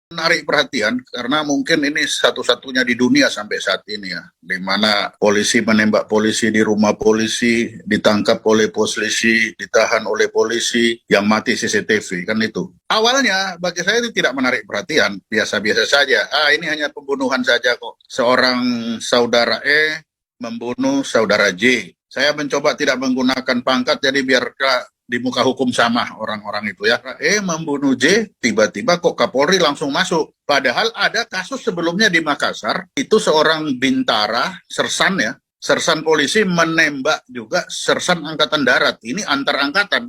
menarik perhatian karena mungkin ini satu-satunya di dunia sampai saat ini ya, di mana polisi menembak polisi di rumah polisi, ditangkap oleh polisi, ditahan oleh polisi, yang mati CCTV, kan itu. Awalnya bagi saya itu tidak menarik perhatian, biasa-biasa saja. Ini hanya pembunuhan saja kok. Seorang saudara E membunuh saudara J. Saya mencoba tidak menggunakan pangkat, jadi biar di muka hukum sama orang-orang itu ya. Membunuh J, tiba-tiba kok Kapolri langsung masuk. Padahal ada kasus sebelumnya di Makassar, itu seorang bintara, sersan ya, sersan polisi menembak juga sersan angkatan darat. Ini antar angkatan.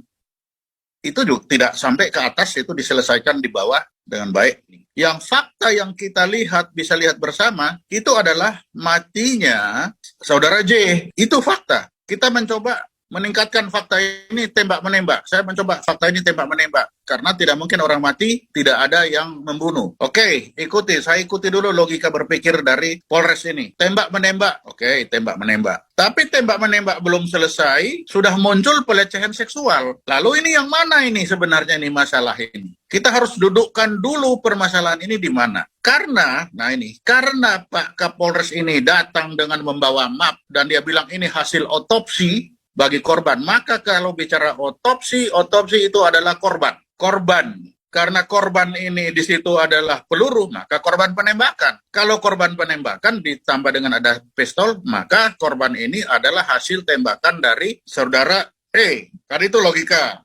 Itu juga tidak sampai ke atas, itu diselesaikan di bawah dengan baik. Yang fakta yang kita lihat, bisa lihat bersama, itu adalah matinya saudara J. Itu fakta. Kita mencoba meningkatkan fakta ini tembak-menembak. Saya mencoba fakta ini tembak-menembak. Karena tidak mungkin orang mati, tidak ada yang membunuh. Oke, saya ikuti dulu logika berpikir dari Polres ini. Tembak-menembak, oke, tembak-menembak. Tapi tembak-menembak belum selesai, sudah muncul pelecehan seksual. Lalu ini yang mana ini sebenarnya nih masalah ini? Kita harus dudukkan dulu permasalahan ini di mana. Karena Pak Kapolres ini datang dengan membawa map, dan dia bilang ini hasil otopsi bagi korban. Maka kalau bicara otopsi itu adalah korban. Karena korban ini di situ adalah peluru, maka korban penembakan. Kalau korban penembakan ditambah dengan ada pistol, maka korban ini adalah hasil tembakan dari saudara E. Kan itu logika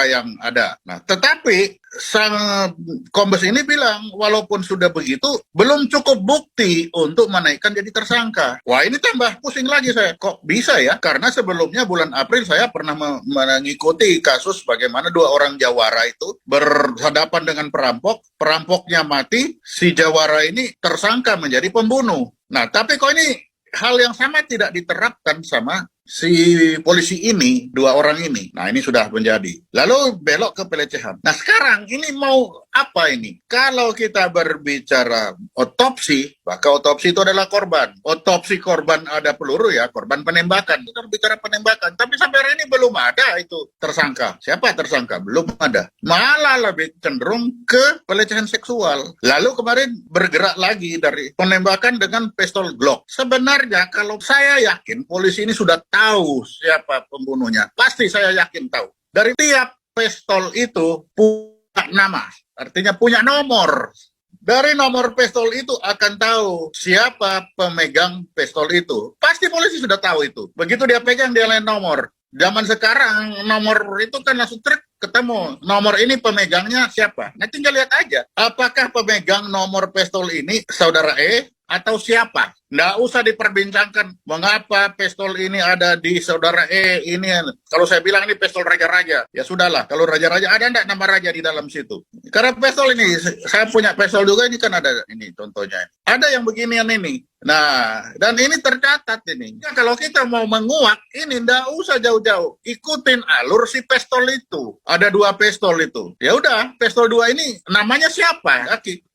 yang ada. Nah, tetapi sang kombes ini bilang, walaupun sudah begitu, belum cukup bukti untuk menaikkan jadi tersangka. Wah, ini tambah pusing lagi saya. Kok bisa ya? Karena sebelumnya bulan April saya pernah mengikuti kasus bagaimana 2 orang jawara itu berhadapan dengan perampok. Perampoknya mati, si jawara ini tersangka menjadi pembunuh. Nah, tapi kok ini hal yang sama tidak diterapkan sama si polisi ini, 2 orang ini. Nah, ini sudah menjadi. Lalu belok ke pelecehan. Nah, sekarang ini mau apa ini? Kalau kita berbicara otopsi, maka otopsi itu adalah korban. Otopsi korban ada peluru ya, korban penembakan. Kita bicara penembakan. Tapi sampai hari ini belum ada itu tersangka. Siapa tersangka? Belum ada. Malah lebih cenderung ke pelecehan seksual. Lalu kemarin bergerak lagi dari penembakan dengan pistol Glock. Sebenarnya kalau saya yakin polisi ini sudah tahu siapa pembunuhnya. Pasti saya yakin tahu. Dari tiap pistol itu punya nama. Artinya punya nomor. Dari nomor pistol itu akan tahu siapa pemegang pistol itu. Pasti polisi sudah tahu itu. Begitu dia pegang, dia lain nomor. Zaman sekarang nomor itu kan langsung ketemu. Nomor ini pemegangnya siapa. Nah, tinggal lihat aja. Apakah pemegang nomor pistol ini saudara E atau siapa? Nggak usah diperbincangkan mengapa pistol ini ada di saudara E ini. Kalau saya bilang ini pistol raja-raja, ya sudahlah. Kalau raja-raja, ada enggak nama raja di dalam situ? Karena pistol ini, saya punya pistol juga, ini kan ada ini contohnya. Ada yang beginian ini. Nah, dan ini tercatat ini. Ya, kalau kita mau menguak, ini nggak usah jauh-jauh. Ikutin alur si pistol itu. Ada 2 pistol itu. Ya udah, pistol 2 ini namanya siapa?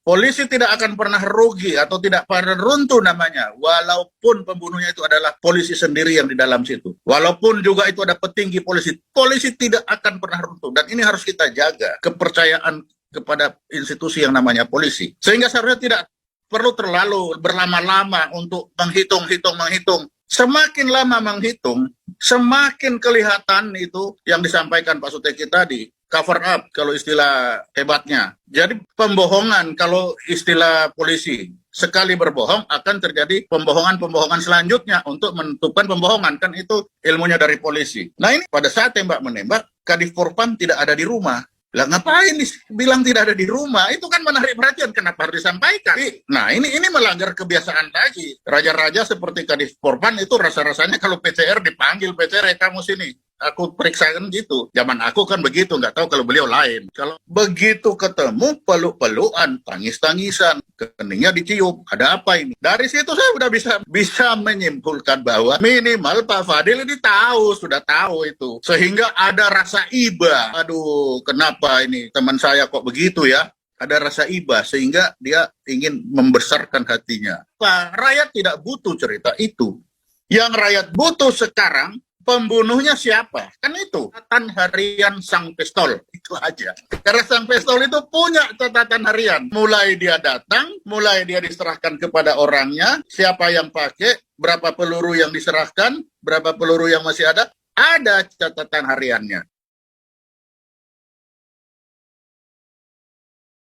Polisi tidak akan pernah rugi atau tidak pernah runtuh namanya, walaupun pembunuhnya itu adalah polisi sendiri yang di dalam situ. Walaupun juga itu ada petinggi polisi, polisi tidak akan pernah runtuh. Dan ini harus kita jaga, kepercayaan kepada institusi yang namanya polisi. Sehingga seharusnya tidak perlu terlalu berlama-lama untuk menghitung. Semakin lama menghitung, semakin kelihatan itu yang disampaikan Pak Suteki tadi. Cover up kalau istilah hebatnya. Jadi pembohongan kalau istilah polisi. Sekali berbohong akan terjadi pembohongan selanjutnya untuk menutupkan pembohongan. Kan itu ilmunya dari polisi. Nah, ini pada saat tembak-menembak, Kadif Propam tidak ada di rumah. Lah ngapain bilang tidak ada di rumah? Itu kan menarik perhatian, kenapa harus disampaikan? Nah, ini melanggar kebiasaan lagi. Raja-raja seperti Kadif Propam itu rasa-rasanya kalau PCR dipanggil, PCR kamu sini. Aku periksakan gitu. Zaman aku kan begitu, nggak tahu kalau beliau lain. Kalau begitu ketemu, peluk-pelukan, tangis-tangisan, keningnya dicium. Ada apa ini? Dari situ saya udah bisa menyimpulkan bahwa minimal Pak Fadil ini sudah tahu itu. Sehingga ada rasa iba. Aduh, kenapa ini teman saya kok begitu ya? Ada rasa iba sehingga dia ingin membesarkan hatinya. Pak, rakyat tidak butuh cerita itu. Yang rakyat butuh sekarang pembunuhnya siapa? Kan itu, catatan harian sang pistol. Itu aja. Karena sang pistol itu punya catatan harian. Mulai dia datang, mulai dia diserahkan kepada orangnya, siapa yang pakai, berapa peluru yang diserahkan, berapa peluru yang masih ada catatan hariannya.